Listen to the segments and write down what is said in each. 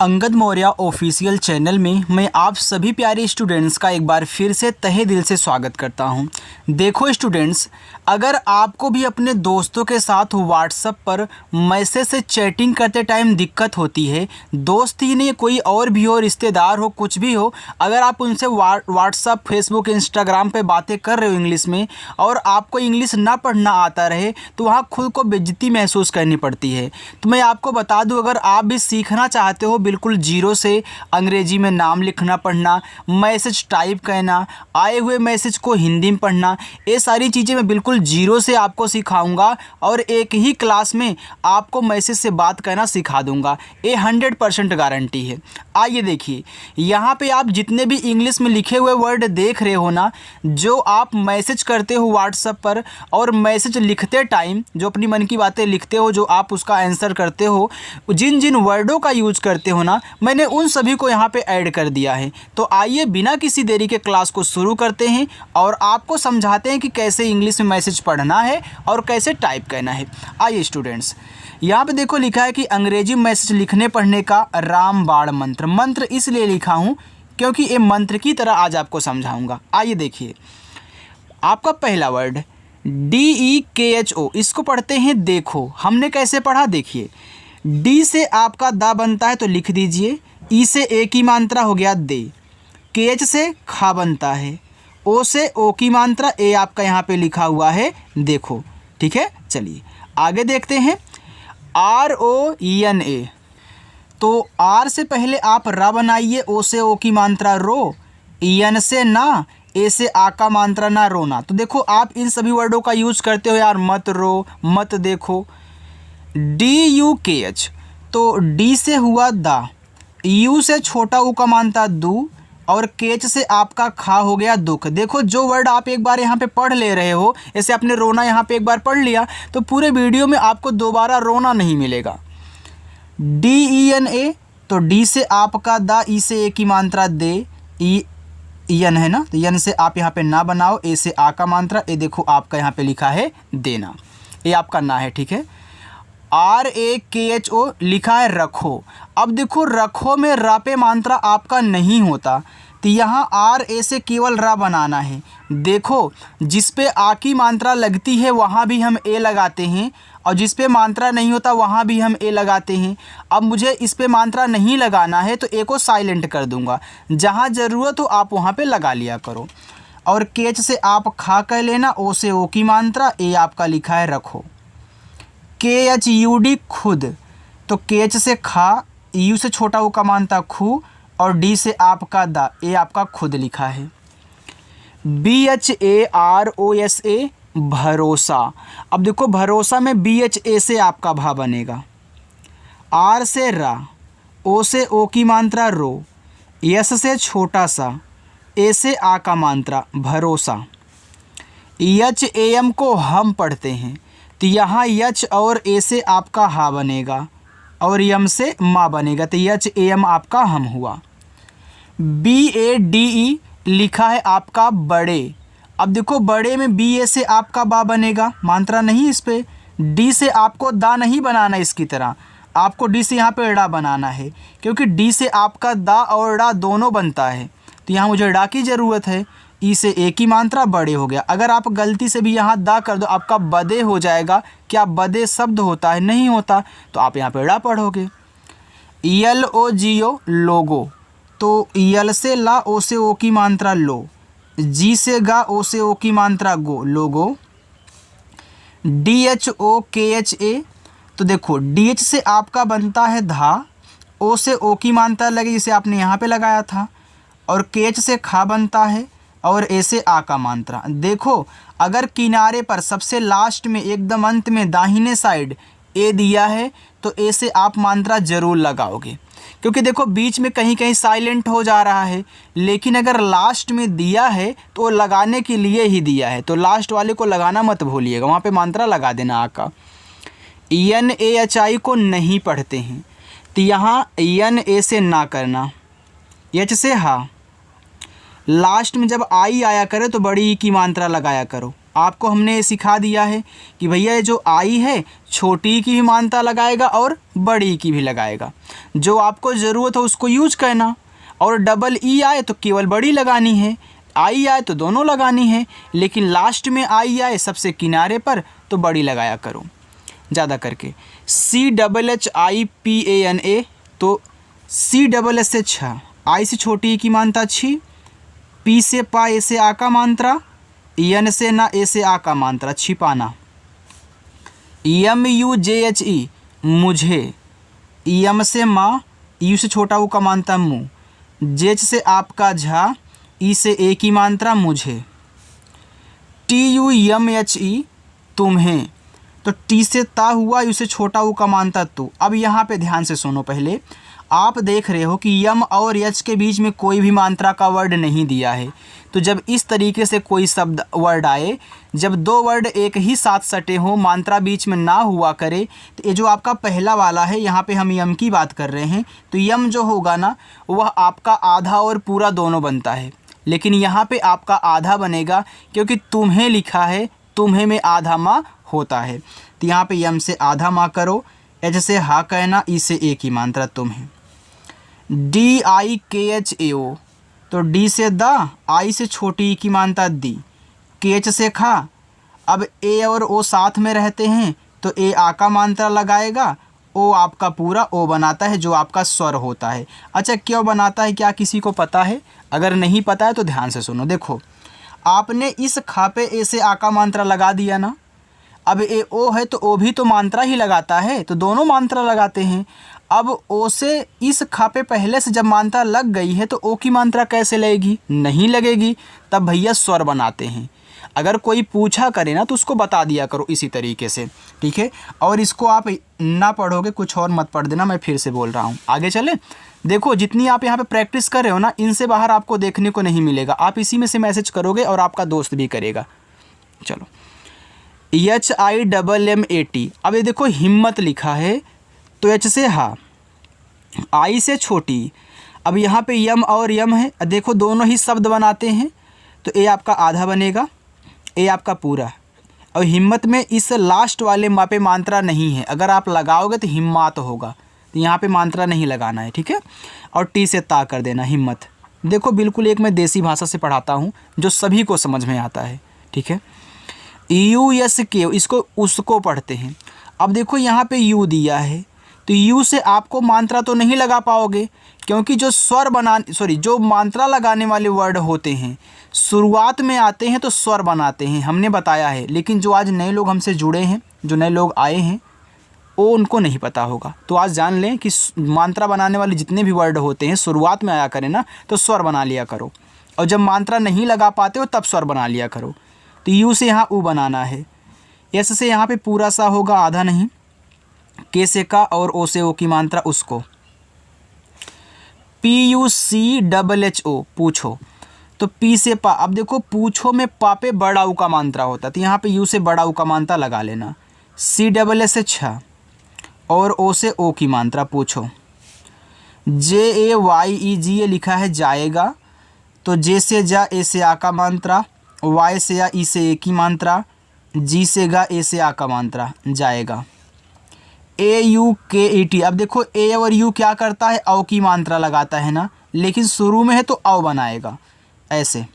Angad Maurya official channel में मैं आप सभी प्यारे स्टूडेंट्स का एक बार फिर से तहे दिल से स्वागत करता हूं। देखो स्टूडेंट्स, अगर आपको भी अपने दोस्तों के साथ व्हाट्सएप पर मैसेज से चैटिंग करते टाइम दिक्कत होती है, दोस्त ही नहीं कोई और भी हो, रिश्तेदार हो, कुछ भी हो, अगर आप उनसे व्हाट्सएप, फेसबुक, इंस्टाग्राम पे बातें कर रहे हो इंग्लिश में और आपको इंग्लिश ना पढ़ना आता रहे तो वहाँ खुद को बेइज्जती महसूस करनी पड़ती है। तो मैं आपको बता दूँ, अगर आप भी सीखना चाहते हो बिल्कुल जीरो से अंग्रेजी में नाम लिखना पढ़ना, मैसेज टाइप करना, आए हुए मैसेज को हिंदी में पढ़ना, ये सारी चीज़ें मैं बिल्कुल जीरो से आपको सिखाऊंगा और एक ही क्लास में आपको मैसेज से बात करना सिखा दूंगा। ये 100% गारंटी है। आइए देखिए, यहाँ पे आप जितने भी इंग्लिश में लिखे हुए वर्ड देख रहे हो ना, जो आप मैसेज करते हो व्हाट्सएप पर और मैसेज लिखते टाइम जो अपनी मन की बातें लिखते हो, जो आप उसका आंसर करते हो, जिन जिन वर्डों का यूज करते हो ना, मैंने उन सभी को यहाँ पे ऐड कर दिया है। तो आइए बिना किसी देरी के क्लास को शुरू करते हैं और आपको समझाते हैं कि कैसे इंग्लिश में मैसेज पढ़ना है और कैसे टाइप करना है। आइए स्टूडेंट्स, यहाँ पे देखो लिखा है कि अंग्रेजी मैसेज लिखने पढ़ने का रामबाण मंत्र। मंत्र इसलिए लिखा हूँ क्योंकि ये मंत्र की तरह आज आपको समझाऊंगा। आइए देखिए, आपका पहला वर्ड DEKHO, इसको पढ़ते हैं देखो। हमने कैसे पढ़ा देखिए, डी से आपका दा बनता है तो लिख दीजिए, ई से ए की मात्रा हो गया दे, KH से खा बनता है, ओ से ओ की मात्रा ए आपका यहाँ पे लिखा हुआ है देखो। ठीक है, चलिए आगे देखते हैं। RONA, तो आर से पहले आप रा बनाइए, ओ से ओ की मात्रा रो, एन से ना, ए से आ का मात्रा ना, रोना। तो देखो आप इन सभी वर्डों का यूज करते हो यार, मत रो, मत देखो। DUKH, तो डी से हुआ दा, यू से छोटा ऊ का मानता दू और केच से आपका खा हो गया दुख। देखो जो वर्ड आप एक बार यहाँ पे पढ़ ले रहे हो, जैसे आपने रोना यहाँ पे एक बार पढ़ लिया तो पूरे वीडियो में आपको दोबारा रोना नहीं मिलेगा। DENA, तो डी से आपका दा, ई से ए की मात्रा दे, ई यन है ना, तो यन से आप यहाँ पे ना बनाओ, ए से आ का मात्रा, ए देखो आपका यहाँ पे लिखा है देना, ये आपका ना है। ठीक है। RAKHO लिखा है रखो। अब देखो रखो में रा पे मात्रा आपका नहीं होता, तो यहाँ RA से केवल रा बनाना है। देखो जिस पे आ की मात्रा लगती है वहाँ भी हम ए लगाते हैं और जिस पे मात्रा नहीं होता वहाँ भी हम ए लगाते हैं। अब मुझे इस पे मात्रा नहीं लगाना है तो ए को साइलेंट कर दूंगा, जहाँ ज़रूरत हो आप वहाँ पे लगा लिया करो। और केच से आप खा कर लेना, ओ से ओ की मात्रा, ए आपका लिखा है रखो। KHUD खुद, तो केच से खा, यू से छोटा ऊ का मानता खू और डी से आपका दा, ए आपका खुद लिखा है। BHAROSA भरोसा। अब देखो भरोसा में BHA से आपका भा बनेगा, आर से रा, ओ से ओ की मात्रा रो, यस से छोटा सा, ए से आ का मात्रा भरोसा। HAM को हम पढ़ते हैं तो यहाँ यच और ए से आपका हा बनेगा और यम से मा बनेगा, तो HAM आपका हम हुआ। BADE लिखा है आपका बड़े। अब देखो बड़े में BA से आपका बा बनेगा, मात्रा नहीं इस पे, डी से आपको दा नहीं बनाना, इसकी तरह आपको डी से यहाँ पे डा बनाना है क्योंकि डी से आपका दा और डा दोनों बनता है, तो यहाँ मुझे डा की ज़रूरत है। ई से ए की मात्रा बड़े हो गया। अगर आप गलती से भी यहाँ दा कर दो आपका बदे हो जाएगा। क्या बदे शब्द होता है? नहीं होता, तो आप यहाँ पे डा पढ़ोगे। LOGO लोगो, तो यल से ला, ओ से ओ की मात्रा लो, जी से गा, ओ से ओ की मात्रा गो, लोगो। DHOKHA, तो देखो DH से आपका बनता है धा, ओ से ओ की मात्रा लगे जिसे आपने यहाँ पे लगाया था, और KH से खा बनता है और ए से आ का मात्रा। देखो अगर किनारे पर सबसे लास्ट में एकदम अंत में दाहिने साइड ए दिया है तो ए से आप मात्रा ज़रूर लगाओगे, क्योंकि देखो बीच में कहीं कहीं साइलेंट हो जा रहा है, लेकिन अगर लास्ट में दिया है तो लगाने के लिए ही दिया है, तो लास्ट वाले को लगाना मत भूलिएगा, वहाँ पे मात्रा लगा देना आ का। NAHI को नहीं पढ़ते हैं तो यहाँ NA से ना करना, H से हा, लास्ट में जब आई आया करे तो बड़ी ई की मात्रा लगाया करो, आपको हमने ये सिखा दिया है कि भैया ये जो आई है छोटी की भी मात्रा लगाएगा और बड़ी की भी लगाएगा। जो आपको ज़रूरत हो उसको यूज करना, और डबल ई आए तो केवल बड़ी लगानी है, आई आए तो दोनों लगानी है, लेकिन लास्ट में आई आए सबसे किनारे पर तो बड़ी लगाया करो ज़्यादा करके। CHHIPANA, तो C से छः, आई से छोटी की मात्रा छी, पी से पा, ए से आ का मात्रा, एन से ना, ए से आ का मात्रा छिपाना। MUJHE मुझे, एम से माँ, यू से छोटा ऊ का मात्रा मुँह, जेच से आपका झा, ई से ए की मात्रा मुझे। TUMHE तुम्हें, तो टी से ता हुआ, यू से छोटा ऊ का मात्रा तू। अब यहाँ पे ध्यान से सुनो, पहले आप देख रहे हो कि यम और यच के बीच में कोई भी मात्रा का वर्ड नहीं दिया है। तो जब इस तरीके से कोई शब्द वर्ड आए, जब दो वर्ड एक ही साथ सटे हो, मात्रा बीच में ना हुआ करे, तो ये जो आपका पहला वाला है, यहाँ पे हम यम की बात कर रहे हैं, तो यम जो होगा ना वह आपका आधा और पूरा दोनों बनता है, लेकिन यहाँ पे आपका आधा बनेगा क्योंकि तुम्हें लिखा है, तुम्हें में आधा माँ होता है। तो यहाँ पे यम से आधा माँ करो, एच से हा कहना, ई से ए की मात्रा तुम्हें। DIKHAO, तो डी से दा, आई से छोटी ई की मात्रा दी, केच से खा। अब ए और ओ साथ में रहते हैं तो ए आ का मात्रा लगाएगा, ओ आपका पूरा ओ बनाता है जो आपका स्वर होता है। अच्छा, क्यों बनाता है, क्या किसी को पता है? अगर नहीं पता है तो ध्यान से सुनो। देखो, आपने इस खा पे ए से आ का मात्रा लगा दिया ना, अब ए ओ है तो ओ भी तो मात्रा ही लगाता है, तो दोनों मात्रा लगाते हैं। अब ओ से इस खा पे पहले से जब मात्रा लग गई है तो ओ की मात्रा कैसे लगेगी? नहीं लगेगी, तब भैया स्वर बनाते हैं। अगर कोई पूछा करे ना तो उसको बता दिया करो इसी तरीके से, ठीक है। और इसको आप ना पढ़ोगे, कुछ और मत पढ़ देना, मैं फिर से बोल रहा हूँ। आगे चले, देखो जितनी आप यहाँ पे प्रैक्टिस कर रहे हो ना, इनसे बाहर आपको देखने को नहीं मिलेगा। आप इसी में से मैसेज करोगे और आपका दोस्त भी करेगा। चलो, HIMMAT, अब ये देखो हिम्मत लिखा है, तो एच से हा, आई से छोटी। अब यहाँ पे यम और यम है, देखो दोनों ही शब्द बनाते हैं, तो ए आपका आधा बनेगा, ए आपका पूरा। और हिम्मत में इस लास्ट वाले मा पे मात्रा नहीं है, अगर आप लगाओगे तो हिम्मत होगा, तो यहाँ पे मात्रा नहीं लगाना है, ठीक है। और टी से ता कर देना, हिम्मत। देखो बिल्कुल एक मैं देसी भाषा से पढ़ाता हूँ जो सभी को समझ में आता है, ठीक है। USK, इसको उसको पढ़ते हैं। अब देखो यहाँ पे यू दिया है, तो यू से आपको मात्रा तो नहीं लगा पाओगे, क्योंकि जो जो मात्रा लगाने वाले वर्ड होते हैं शुरुआत में आते हैं तो स्वर बनाते हैं, हमने बताया है। लेकिन जो आज नए लोग हमसे जुड़े हैं, जो नए लोग आए हैं, वो उनको नहीं पता होगा। तो आज जान लें कि मात्रा बनाने वाले जितने भी वर्ड होते हैं शुरुआत में आया करें ना तो स्वर बना लिया करो, और जब मात्रा नहीं लगा पाते हो तब स्वर बना लिया करो। तो यू से यहाँ ऊ बनाना है, एस से यहाँ पे पूरा सा होगा, आधा नहीं, के से का, और ओ से ओ की मात्रा उसको। PUCHHO पूछो, तो पी से पा। अब देखो पूछो में पा पे बड़ा ऊ का मात्रा होता है, तो यहाँ पे यू से बड़ा ऊ का मात्रा लगा लेना। CAA से छः, और ओ से ओ की मात्रा पूछो। JAYEGA लिखा है जाएगा, तो जे से जा, ए से आ का मात्रा, वाई से या, ई से ए की मात्रा, जी से गा, ए से आ का मात्रा जाएगा। AUKET, अब देखो ए और यू क्या करता है, औ की मात्रा लगाता है ना, लेकिन शुरू में है तो औ बनाएगा ऐसे।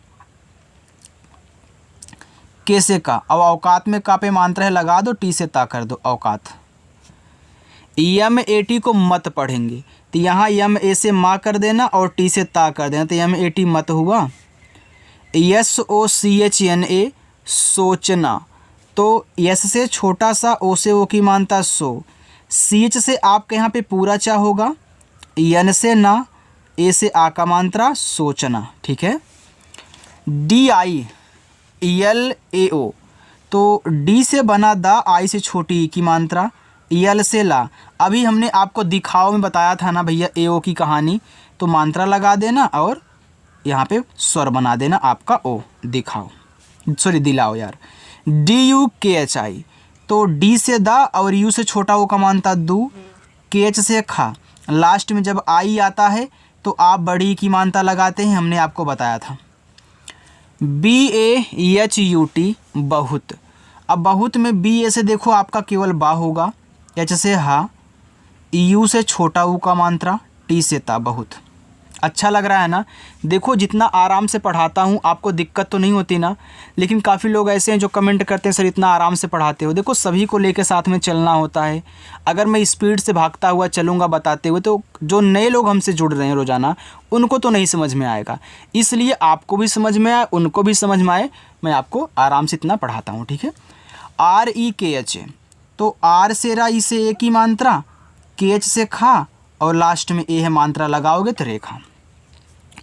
के से का, अब औकात में का पे मात्रा है लगा दो, टी से ता कर दो, औकात। MAT को मत पढ़ेंगे, तो यहाँ MA से माँ कर देना और टी से ता कर देना, तो MAT मत हुआ। SOCHNA सोचना, तो यस से छोटा सा, ओ से ओ की मात्रा सो। CH से आपके यहाँ पे पूरा चा होगा, एन से ना, ए से आ का मात्रा सोचना, ठीक है। DIELAO, तो डी से बना दा, आई से छोटी ई की मात्रा, यल से ला। अभी हमने आपको दिखाओ में बताया था ना भैया AO की कहानी, तो मात्रा लगा देना और यहाँ पे स्वर बना देना आपका ओ, दिखाओ, सॉरी दिलाओ यार। DUKHI, तो डी से दा और यू से छोटा ओ का मात्रा दू, केच से खा। लास्ट में जब आई आता है तो आप बड़ी की मात्रा लगाते हैं, हमने आपको बताया था। BAHUT बहुत। अब बहुत में BA से देखो आपका केवल बा होगा, H से हा, EU से छोटा ऊ का मात्रा, T से ता बहुत। अच्छा लग रहा है ना। देखो जितना आराम से पढ़ाता हूँ आपको दिक्कत तो नहीं होती ना, लेकिन काफ़ी लोग ऐसे हैं जो कमेंट करते हैं सर इतना आराम से पढ़ाते हो। देखो सभी को लेकर साथ में चलना होता है। अगर मैं स्पीड से भागता हुआ चलूँगा बताते हुए तो जो नए लोग हमसे जुड़ रहे हैं रोज़ाना उनको तो नहीं समझ में आएगा। इसलिए आपको भी समझ में आए, उनको भी समझ में आए, मैं आपको आराम से इतना पढ़ाता हूँ, ठीक है। REKH, तो R से रा, ई से ए की मात्रा, KH से खा और लास्ट में ए है मात्रा लगाओगे तो रेखा।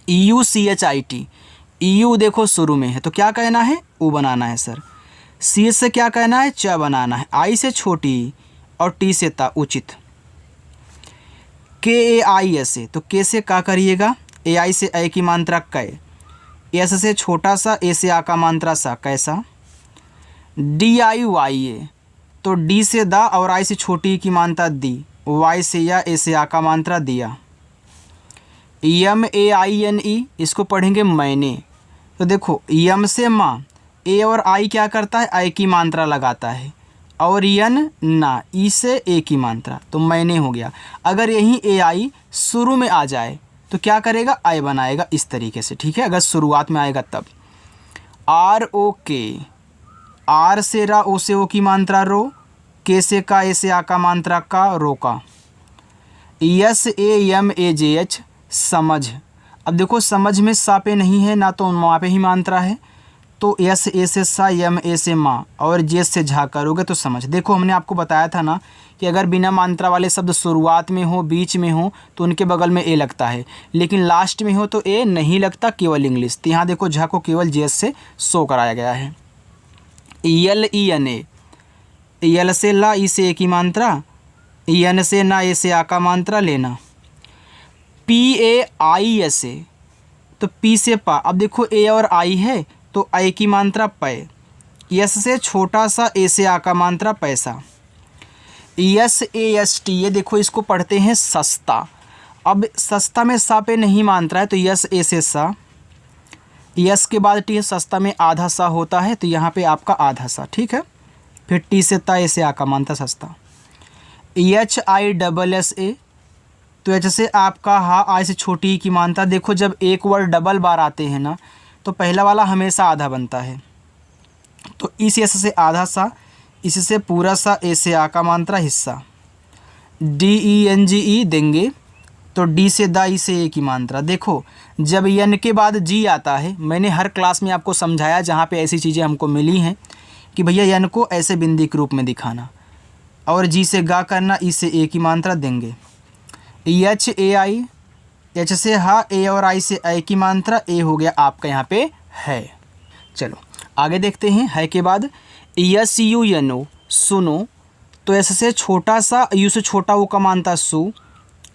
EUCHIT, EU देखो शुरू में है तो क्या कहना है, ऊ बनाना है सर। CH से क्या कहना है, च बनाना है। I से छोटी और T से ता उचित। KAIS, तो K से का करिएगा, AI से ए की मात्रा कै, S से छोटा सा, A से आ का मात्रा सा, कैसा। DIYA, तो D से दा और I से छोटी की मात्रा दी, Y से या, A से आ का मात्रा दिया। MAINE, इसको पढ़ेंगे मैंने। तो देखो यम से माँ, ए और आई क्या करता है, आई की मात्रा लगाता है, और यन ना, ई से ए की मात्रा, तो मैंने हो गया। अगर यहीं ए आई शुरू में आ जाए तो क्या करेगा, आई बनाएगा इस तरीके से, ठीक है, अगर शुरुआत में आएगा तब। ROK, आर से रा, ओ से ओ की मात्रा रो, के से का, ए से आ का मात्रा का, रोका। SAMAJH, समझ। अब देखो समझ में सा पे नहीं है ना, तो माँ पे ही मात्रा है, तो S A से सा, M A से माँ और J से झा करोगे तो समझ। देखो हमने आपको बताया था ना कि अगर बिना मात्रा वाले शब्द शुरुआत में हो, बीच में हो तो उनके बगल में ए लगता है, लेकिन लास्ट में हो तो ए नहीं लगता, केवल इंग्लिश। तो यहाँ देखो झा को केवल JS से शो कराया गया है। LENA, यल से ला, ई से ए की मात्रा, एन से ना, ए से आ का मात्रा लेना। PAISA, तो P से पा। अब देखो ए और आई है तो आई की मात्रा पै, यस से छोटा सा, ए से आ का मात्रा पैसा। SAST, ये देखो इसको पढ़ते हैं सस्ता। अब सस्ता में सा पे नहीं मात्रा है तो यस, ए से सा, यस के बाद टी है, सस्ता में आधा सा होता है तो यहाँ पे आपका आधा सा, ठीक है। फिर टी से ता, ए से आ का मात्रा सस्ता। HISSA, तो एच से आपका हा, आई से छोटी की मात्रा। देखो जब एक वर्ड डबल बार आते हैं ना तो पहला वाला हमेशा आधा बनता है, तो इस एस से आधा सा, इससे पूरा सा, ए से आ का मात्रा हिस्सा। DENGE देंगे तो डी से दा, ई से ए की मात्रा। देखो जब यन के बाद जी आता है, मैंने हर क्लास में आपको समझाया जहाँ पे ऐसी चीज़ें हमको मिली हैं कि भैया यन को ऐसे बिंदी के रूप में दिखाना, और जी से गा करना, ई से ए की मात्रा देंगे। HAI, एच से हा, ए और आई से आई की मात्रा, ए हो गया आपका यहाँ पे है। चलो आगे देखते हैं। है के बाद SUNO, सुनो, तो एस से छोटा सा, यू से छोटा ओ का मात्रा सु,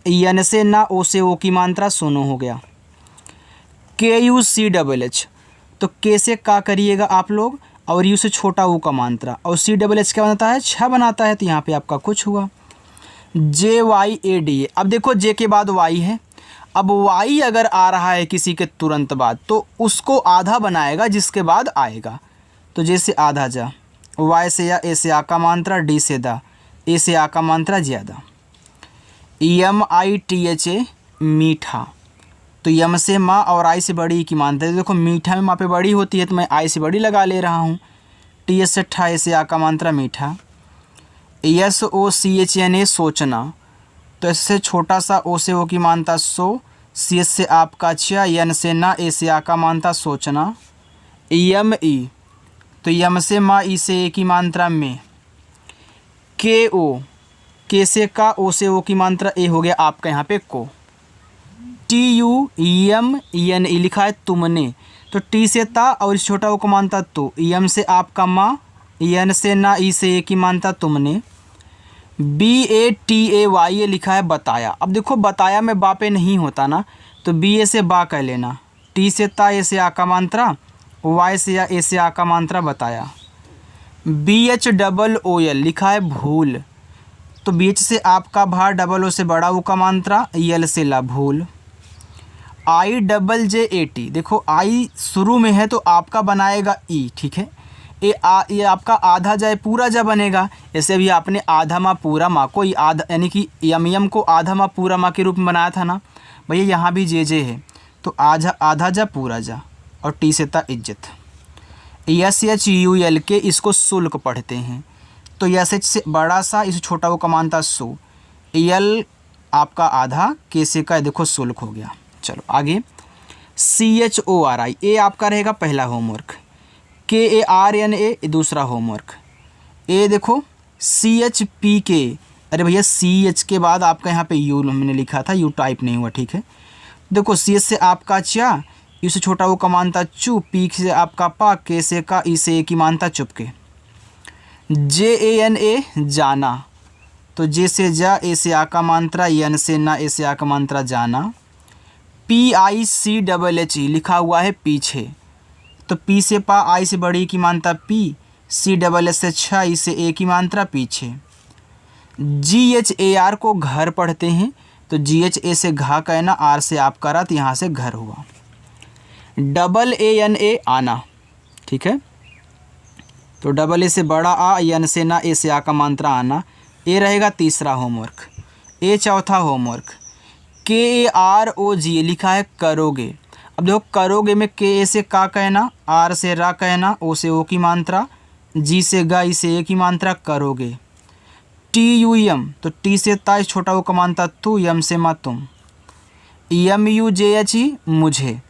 एन से ना, ओ से ओ की मात्रा सोनो हो गया। KUCHH, तो के से का करिएगा आप लोग, और यू से छोटा ओ का मात्रा, और CHH क्या बनाता है, छ बनाता है, तो यहाँ पे आपका कुछ हुआ। JYADA, अब देखो जे के बाद वाई है, अब वाई अगर आ रहा है किसी के तुरंत बाद तो उसको आधा बनाएगा जिसके बाद आएगा, तो जैसे आधा जा, वाई से या, ए से आ का मात्रा, डी से दा, ए से आ का मात्रा ज़्यादा। MITHA, मीठा, तो यम से माँ और आई से बड़ी की मात्रा है। देखो मीठा में माँ पे बड़ी होती है तो मैं आई से बड़ी लगा ले रहा हूँ। TH से ठा, ए से आ का मात्रा मीठा। SOCHNA, सोचना, तो एस से छोटा सा, ओ से ओ की मात्रा सो, CH से आपका छ, एन से ना, ए से आ का मात्रा सोचना। ME, तो यम से माँ, ई से ए की मात्रा में। KO, के से का, ओ से ओ की मात्रा, ए हो गया आपका यहाँ पे को। TUEMENE लिखा है तुमने, तो टी से ता और इस छोटा ओ को मात्रा तो, यम से आपका माँ, एन से ना, ई से ए की मात्रा तुमने। BATAY लिखा है बताया। अब देखो बताया में बा पे नहीं होता ना, तो BA से बा कह लेना, टी से ता, ए से आ का मात्रा, वाई से या, ए से आ का मात्रा बताया। BHOOL लिखा है भूल, तो BH से आपका भा, डबल ओ से बड़ा ऊ का मात्रा, यल से ला भूल। IJJAT, देखो आई शुरू में है तो आपका बनाएगा ई, ठीक है। ये आपका आधा जाए पूरा जा बनेगा। ऐसे भी आपने आधा माँ पूरा माँ को आधा यानी कि यम को आधा माँ पूरा माँ के रूप में बनाया था ना भैया। यहाँ भी जे है तो आधा जा पूरा जा और टी से था इज्जत। SHUL के इसको शुल्क पढ़ते हैं तो SH से बड़ा सा इसे छोटा वो कमान था सो, यल आपका आधा, के से का देखो शुल्क हो गया। चलो आगे CHORI, ए आपका रहेगा पहला होमवर्क, KARNA दूसरा होमवर्क। ए देखो CHPK, अरे भैया CH के बाद आपका यहाँ पे यू हमने लिखा था, यू टाइप नहीं हुआ, ठीक है। देखो CH से आपका चा, यू से छोटा वो का मानता चू, पी से आपका पा, के से का, ई से ए की मानता चुपके। JANA जाना, तो जे से जा, ए से आ का मात्रा, एन से ना, ए से आ का मात्रा जाना। PICHH लिखा हुआ है पीछे, तो पी से पा, आई से बड़ी की मात्रा पी, CHS से छा, ई से ए की मात्रा पीछे। GHAR को घर पढ़ते हैं तो GHA से घा कहना, आर से आप करा तो यहाँ से घर हुआ। AANA आना, ठीक है। तो AA से बड़ा आ, एन से ना, ए से आ का मात्रा आना। ए रहेगा तीसरा होमवर्क। ए चौथा होमवर्क। KAROG लिखा है करोगे। अब देखो करोगे में के से का कहना, आर से रा कहना, ओ से ओ की मात्रा, जी से गा, ई से ए की मात्रा, करोगे। TUM, तो टी से ता छोटा वो का मानता तू, यम से माँ तुम। MUJHE मुझे,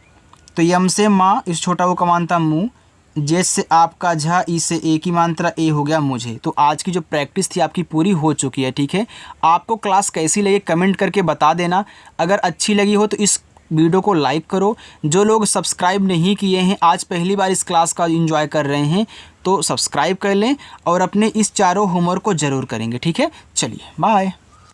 तो यम से माँ, इस छोटा वो का मानता मुँह, जे से आपका झा, ई से ए की मात्रा, ए हो गया मुझे। तो आज की जो प्रैक्टिस थी आपकी पूरी हो चुकी है, ठीक है। आपको क्लास कैसी लगी कमेंट करके बता देना। अगर अच्छी लगी हो तो इस वीडियो को लाइक करो। जो लोग सब्सक्राइब नहीं किए हैं, आज पहली बार इस क्लास का एंजॉय कर रहे हैं, तो सब्सक्राइब कर लें और अपने इस चारों होमवर्क को ज़रूर करेंगे, ठीक है। चलिए बाय।